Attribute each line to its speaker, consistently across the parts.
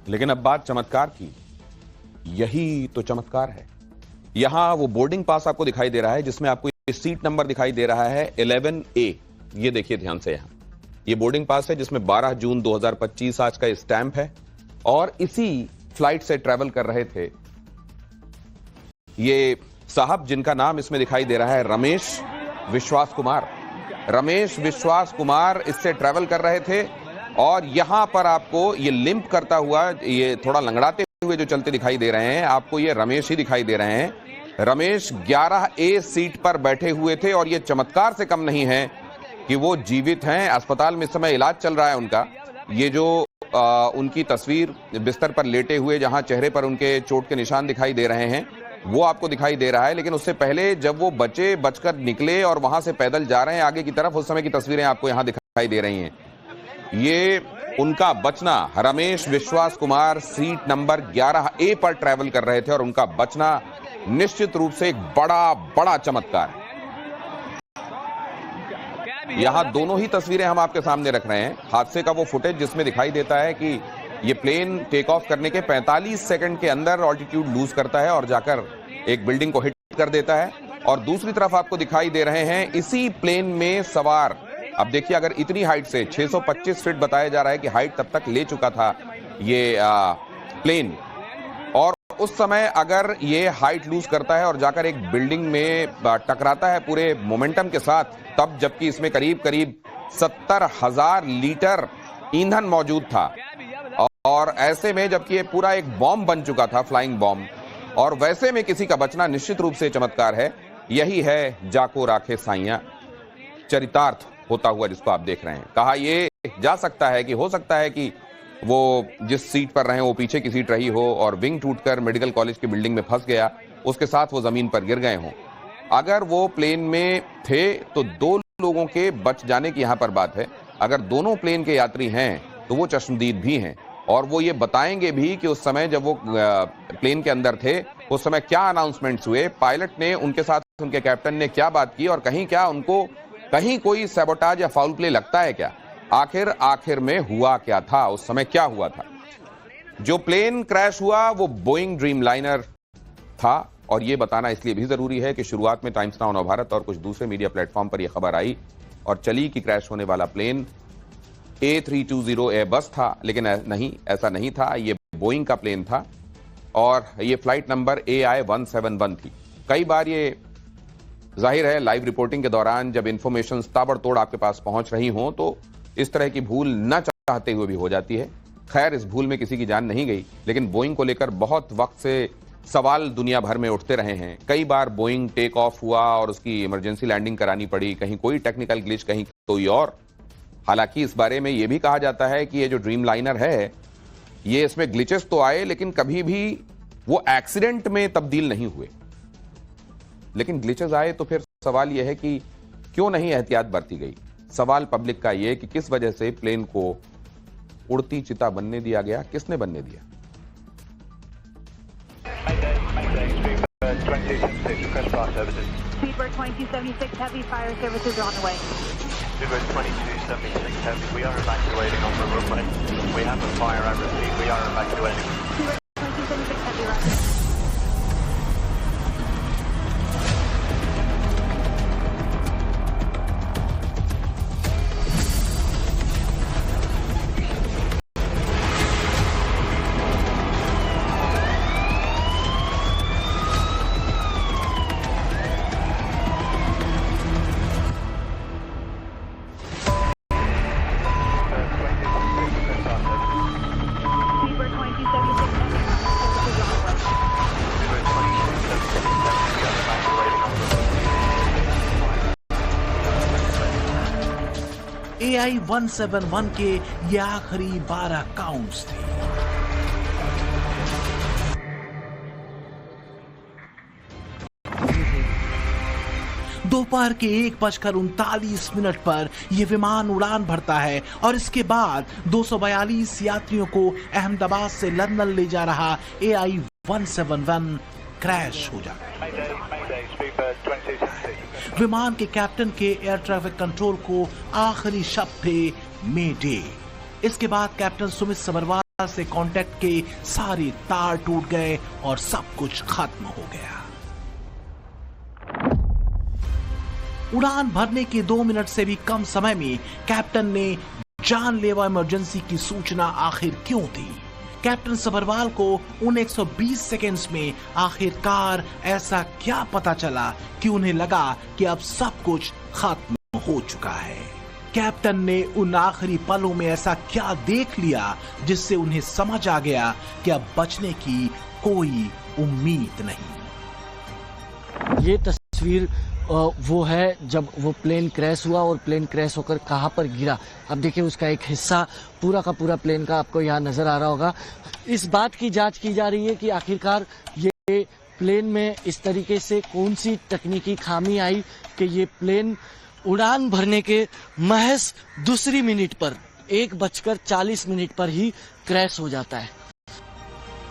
Speaker 1: लेकिन अब बात चमत्कार की। यही तो चमत्कार है। यहां वो बोर्डिंग पास आपको दिखाई दे रहा है जिसमें आपको ये सीट नंबर दिखाई दे रहा है 11A। ये देखिए ध्यान से, यहां ये बोर्डिंग पास है जिसमें 12 जून 2025 आज का स्टैंप है और इसी फ्लाइट से ट्रैवल कर रहे थे ये साहब जिनका नाम इसमें दिखाई दे रहा है रमेश विश्वास कुमार। रमेश विश्वास कुमार इससे ट्रैवल कर रहे थे और यहां पर आपको ये लिंप करता हुआ, ये थोड़ा लंगड़ाते हुए जो चलते दिखाई दे रहे हैं, आपको ये रमेश ही दिखाई दे रहे हैं। रमेश 11A सीट पर बैठे हुए थे और ये चमत्कार से कम नहीं है कि वो जीवित हैं। अस्पताल में इस समय इलाज चल रहा है उनका। ये जो उनकी तस्वीर बिस्तर पर लेटे हुए जहां चेहरे पर उनके चोट के निशान दिखाई दे रहे हैं वो आपको दिखाई दे रहा है। लेकिन उससे पहले जब वो बचकर निकले और वहां से पैदल जा रहे हैं आगे की तरफ, उस समय की तस्वीरें आपको यहां दिखाई दे रही हैं। ये उनका बचना, रमेश विश्वास कुमार सीट नंबर 11A पर ट्रैवल कर रहे थे और उनका बचना निश्चित रूप से एक बड़ा चमत्कार है। यहां दोनों ही तस्वीरें हम आपके सामने रख रहे हैं। हादसे का वो फुटेज जिसमें दिखाई देता है कि ये प्लेन टेक ऑफ करने के 45 सेकंड के अंदर ऑल्टीट्यूड लूज करता है और जाकर एक बिल्डिंग को हिट कर देता है। और दूसरी तरफ आपको दिखाई दे रहे हैं इसी प्लेन में सवार, अब देखिए अगर इतनी हाइट से 625 फीट बताया जा रहा है कि हाइट तब तक ले चुका था ये प्लेन, और उस समय अगर ये हाइट लूज करता है और जाकर एक बिल्डिंग में टकराता है पूरे मोमेंटम के साथ, तब जबकि इसमें करीब 70,000 लीटर ईंधन मौजूद था और ऐसे में जबकि ये पूरा एक बॉम्ब बन चुका था, फ्लाइंग बॉम्ब, और वैसे में किसी का बचना निश्चित रूप से चमत्कार है। यही है जाको राखे साइया चरितार्थ होता हुआ जिसको आप देख रहे हैं। कहा ये जा सकता है कि हो सकता है कि वो जिस सीट पर रहे वो पीछे की सीट रही हो और विंग टूटकर मेडिकल कॉलेज की बिल्डिंग में फंस गया, उसके साथ वो जमीन पर गिर गए हों। अगर वो प्लेन में थे तो 2 लोगों के बच जाने की यहां पर बात है। अगर दोनों प्लेन के यात्री हैं तो वो चश्मदीद भी हैं और वो ये बताएंगे भी कि उस समय जब वो प्लेन के अंदर थे उस समय क्या अनाउंसमेंट्स हुए, पायलट ने उनके साथ उनके कैप्टन ने क्या बात की और कहीं कोई सैबोटाज या फाउल प्ले लगता है क्या, आखिर में हुआ क्या था, उस समय क्या हुआ था। जो प्लेन क्रैश हुआ वो बोइंग ड्रीमलाइनर था और ये बताना इसलिए भी जरूरी है कि शुरुआत में टाइम्स नाउ नवभारत और कुछ दूसरे मीडिया प्लेटफॉर्म पर यह खबर आई और चली कि क्रैश होने वाला प्लेन A320 एयरबस था, लेकिन नहीं, ऐसा नहीं था। ये बोइंग का प्लेन था और ये फ्लाइट नंबर AI-171 थी। कई बार ये जाहिर है लाइव रिपोर्टिंग के दौरान जब इंफॉर्मेशन ताबड़तोड़ आपके पास पहुंच रही हो तो इस तरह की भूल न चाहते हुए भी हो जाती है। खैर, इस भूल में किसी की जान नहीं गई, लेकिन बोइंग को लेकर बहुत वक्त से सवाल दुनिया भर में उठते रहे हैं। कई बार बोइंग टेक ऑफ हुआ और उसकी इमरजेंसी लैंडिंग करानी पड़ी, कहीं कोई टेक्निकल ग्लिच, कहीं कोई और। हालांकि इस बारे में यह भी कहा जाता है कि ये जो ड्रीमलाइनर है ये इसमें ग्लिचेस तो आए लेकिन कभी भी वो एक्सीडेंट में तब्दील नहीं हुए। लेकिन ग्लिचेस आए तो फिर सवाल यह है कि क्यों नहीं एहतियात बरती गई। सवाल पब्लिक का यह कि किस वजह से प्लेन को उड़ती चिता बनने दिया गया, किसने बनने दिया।
Speaker 2: Speedbird 2276 heavy fire services are on the way.
Speaker 3: Speedbird 2276 heavy, we are evacuating on the runway. We have a fire, I repeat, we are evacuating.
Speaker 2: Speedbird 2276 heavy roger.
Speaker 4: AI-171 के ये आखिरी 12 काउंट्स थे। दोपहर के 1:39 पर यह विमान उड़ान भरता है और इसके बाद 242 यात्रियों को अहमदाबाद से लंदन ले जा रहा AI-171 क्रैश हो जाता है। विमान के कैप्टन के एयर ट्रैफिक कंट्रोल को आखिरी शब्द थे मे डे। इसके बाद कैप्टन सुमित सबरवाल से कांटेक्ट के सारे तार टूट गए और सब कुछ खत्म हो गया। उड़ान भरने के 2 मिनट से भी कम समय में कैप्टन ने जानलेवा इमरजेंसी की सूचना आखिर क्यों दी? कैप्टन सभरवाल को उन 120 सेकेंड्स में आखिरकार ऐसा क्या पता चला कि उन्हें लगा कि अब सब कुछ खत्म हो चुका है? कैप्टन ने उन आखिरी पलों में ऐसा क्या देख लिया जिससे उन्हें समझ आ गया कि अब बचने की कोई उम्मीद नहीं।
Speaker 5: ये तस्वीर वो है जब वो प्लेन क्रैश हुआ और प्लेन क्रैश होकर कहां पर गिरा। अब देखिए उसका एक हिस्सा पूरा का पूरा प्लेन का आपको यहाँ नजर आ रहा होगा। इस बात की जांच की जा रही है कि आखिरकार ये प्लेन में इस तरीके से कौन सी तकनीकी खामी आई कि ये प्लेन उड़ान भरने के महज दूसरी मिनट पर 1:40 पर ही क्रैश हो जाता है।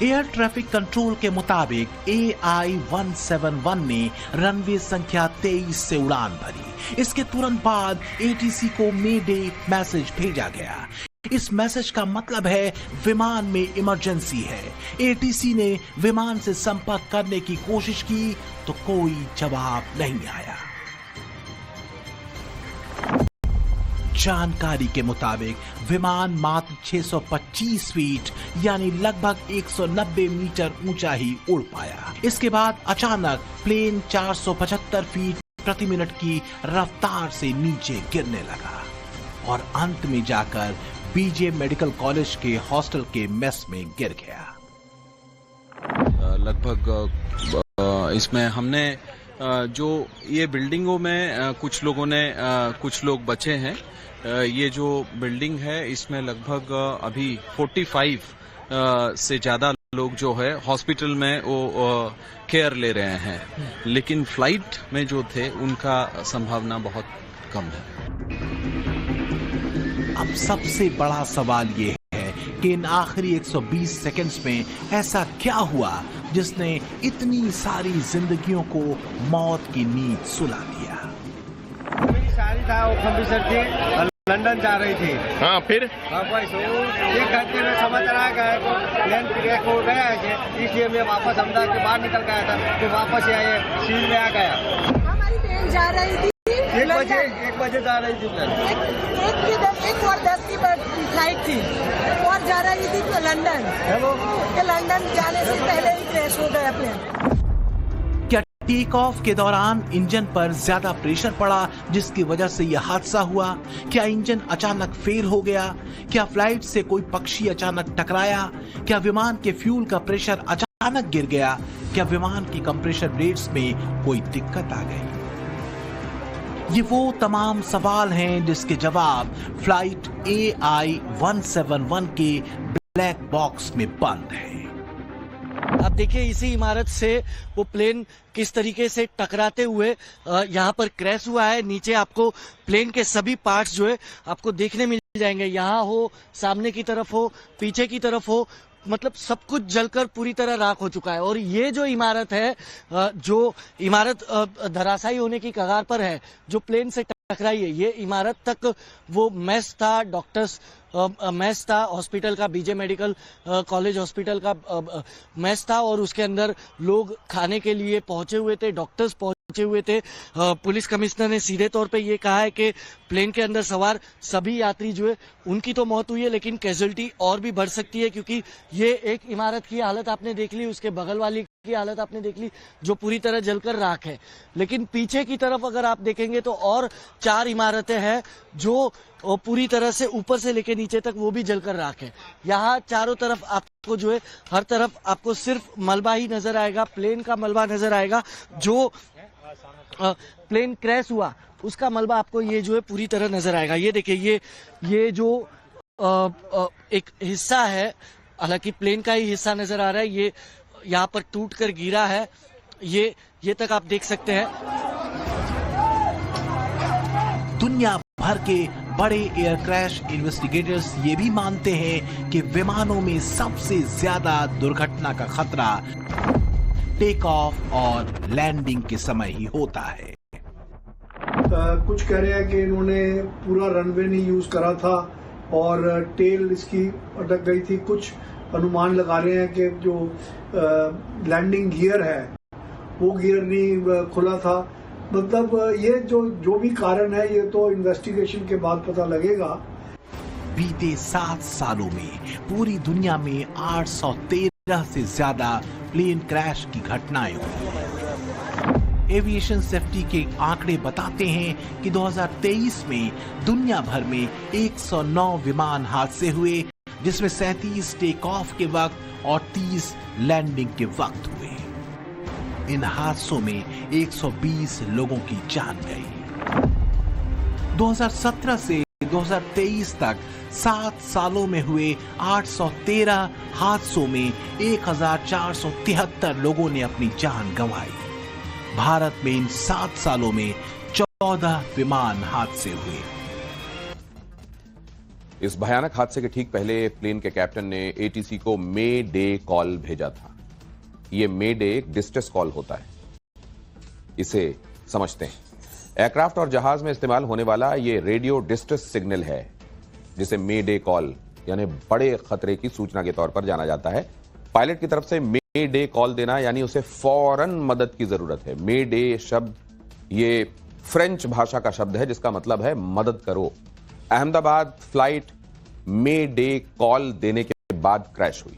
Speaker 4: एयर ट्रैफिक कंट्रोल के मुताबिक AI-171 ने रनवे संख्या 23 से उड़ान भरी। इसके तुरंत बाद ATC को मेडे मैसेज भेजा गया। इस मैसेज का मतलब है विमान में इमरजेंसी है। ATC ने विमान से संपर्क करने की कोशिश की तो कोई जवाब नहीं आया। जानकारी के मुताबिक विमान मात्र 625 फीट यानी लगभग 190 मीटर ऊंचा ही उड़ पाया। इसके बाद अचानक प्लेन 475 फीट प्रति मिनट की रफ्तार से नीचे गिरने लगा और अंत में जाकर बीजे मेडिकल कॉलेज के हॉस्टल के मेस में गिर गया।
Speaker 6: लगभग इसमें हमने जो ये बिल्डिंगों में कुछ लोग बचे हैं। ये जो बिल्डिंग है इसमें लगभग अभी 45 से ज्यादा लोग जो है हॉस्पिटल में वो केयर ले रहे हैं, लेकिन फ्लाइट में जो थे उनका संभावना बहुत कम है।
Speaker 4: अब सबसे बड़ा सवाल ये है कि इन आखिरी 120 सेकंड्स में ऐसा क्या हुआ जिसने इतनी सारी जिंदगियों को मौत की नींद सुला दिया।
Speaker 7: सारी था वो कंप्यूटर थी, लंदन जा रही थी।
Speaker 8: हाँ, फिर
Speaker 7: वापस 1 घंटे में समझ रहा गया तो प्लेन क्रैश हो गया है, इसलिए मैं वापस अहमदाबाद के बाहर निकल गया था, तो वापस आए सील में आ गया।
Speaker 9: हमारी ट्रेन जा रही थी
Speaker 7: 1 बजे जा रही थी प्लेन।
Speaker 9: 1:10 की फ्लाइट थी और जा रही थी तो लंदन। लंदन जाने से पहले ही क्रैश हो गया प्लेन।
Speaker 4: क्या टेक ऑफ के दौरान इंजन पर ज्यादा प्रेशर पड़ा जिसकी वजह से यह हादसा हुआ? क्या इंजन अचानक फेल हो गया? क्या फ्लाइट से कोई पक्षी अचानक टकराया? क्या विमान के फ्यूल का प्रेशर अचानक गिर गया? क्या विमान की कंप्रेशर रेट्स में कोई दिक्कत आ गई? ये वो तमाम सवाल हैं जिसके जवाब फ्लाइट AI-171 के ब्लैक बॉक्स में बंद है।
Speaker 5: अब देखिए इसी इमारत से वो प्लेन किस तरीके से टकराते हुए यहाँ पर क्रैश हुआ है। नीचे आपको प्लेन के सभी पार्ट्स जो है आपको देखने मिल जाएंगे। यहाँ हो, सामने की तरफ हो, पीछे की तरफ हो, मतलब सब कुछ जलकर पूरी तरह राख हो चुका है। और ये जो इमारत है, जो इमारत धराशायी होने की कगार पर है, जो प्लेन से टकराई है, ये इमारत तक वो मेस था, डॉक्टर्स मेस था, हॉस्पिटल का, बीजे मेडिकल कॉलेज हॉस्पिटल का मेस था और उसके अंदर लोग खाने के लिए पहुंचे हुए थे, डॉक्टर्स पहुंचे हुए थे। पुलिस कमिश्नर ने सीधे तौर पे ये कहा है कि प्लेन के अंदर सवार सभी यात्री जो है उनकी तो मौत हुई है, लेकिन कैजुअल्टी और भी बढ़ सकती है, क्योंकि ये एक इमारत की हालत आपने देख ली, उसके बगल वाली की हालत आपने देख ली जो पूरी तरह जलकर राख है। लेकिन पीछे की तरफ अगर आप देखेंगे तो और 4 इमारतें हैं जो पूरी तरह से ऊपर से लेकर नीचे तक वो भी जलकर राख है। यहाँ चारों तरफ आपको जो है हर तरफ आपको सिर्फ मलबा ही नजर आएगा, प्लेन का मलबा नजर आएगा। जो प्लेन क्रैश हुआ उसका मलबा आपको ये जो है पूरी तरह नजर आएगा। ये देखिए ये जो एक हिस्सा है, हालांकि प्लेन का ही हिस्सा नजर आ रहा है, ये यहाँ पर टूट कर गिरा है, ये तक आप देख सकते हैं।
Speaker 4: दुनिया भर के बड़े एयर क्रैश इन्वेस्टिगेटर्स ये भी मानते हैं कि विमानों में सबसे ज्यादा दुर्घटना का खतरा टेक ऑफ और लैंडिंग के समय ही होता है।
Speaker 10: कुछ कह रहे हैं कि इन्होंने पूरा रनवे नहीं यूज करा था,
Speaker 8: और टेल इसकी अटक गई थी। कुछ अनुमान लगा रहे हैं कि जो लैंडिंग गियर है वो गियर नहीं खुला था। मतलब ये जो भी कारण है ये तो इन्वेस्टिगेशन के बाद पता लगेगा।
Speaker 4: बीते 7 सालों में पूरी दुनिया में 813 से ज्यादा प्लेन क्रैश की घटनाएं हुई। एविएशन सेफ्टी के आंकड़े बताते हैं कि 2023 में दुनिया भर में 109 विमान हादसे हुए, जिसमें 37 टेक ऑफ के वक्त और 30 लैंडिंग के वक्त हुए। इन हादसों में 120 लोगों की जान गई। 2017 से 2023 तक 7 सालों में हुए 813 हादसों में 1473 लोगों ने अपनी जान गंवाई। भारत में इन 7 सालों में 14 विमान हादसे हुए।
Speaker 1: इस भयानक हादसे के ठीक पहले प्लेन के कैप्टन ने एटीसी को मे डे कॉल भेजा था। ये मे डे एक डिस्ट्रेस कॉल होता है, इसे समझते हैं। एयरक्राफ्ट और जहाज में इस्तेमाल होने वाला ये रेडियो डिस्ट्रेस सिग्नल है, जिसे मे डे कॉल यानी बड़े खतरे की सूचना के तौर पर जाना जाता है। पायलट की तरफ से मे डे कॉल देना यानी उसे फौरन मदद की जरूरत है। मे डे शब्द ये फ्रेंच भाषा का शब्द है जिसका मतलब है मदद करो। अहमदाबाद फ्लाइट मे डे कॉल देने के बाद क्रैश हुई।